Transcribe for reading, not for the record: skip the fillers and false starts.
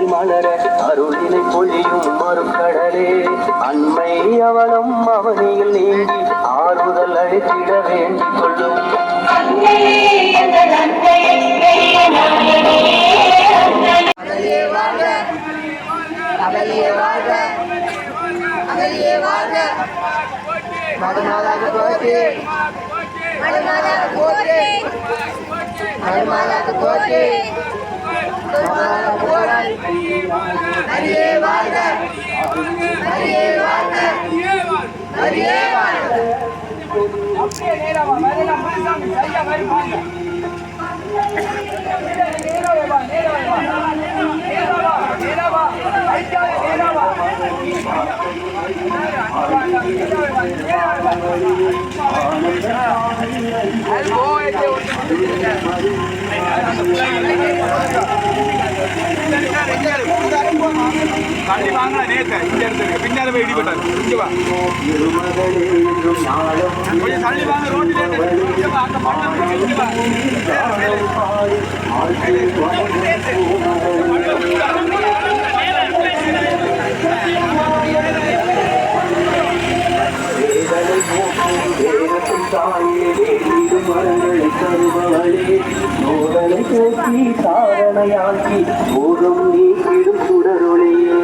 மலர அருளினை பொழியும் மறுக்கடலே அண்மை அவளும் அவனியில் நீங்கி ஆறுதல் அழைத்திட வேண்டிக் கொள்ளும் தள்ளி வாங்கினா நேற்று இந்த இடத்துக்கு பின்னால போய் இடிபட்டாரு இங்கே வா கொஞ்சம் தள்ளி வாங்க ரோட்டில் அந்த காரணையாக்கி போதும் நீக்கிடும் சுடரொளியே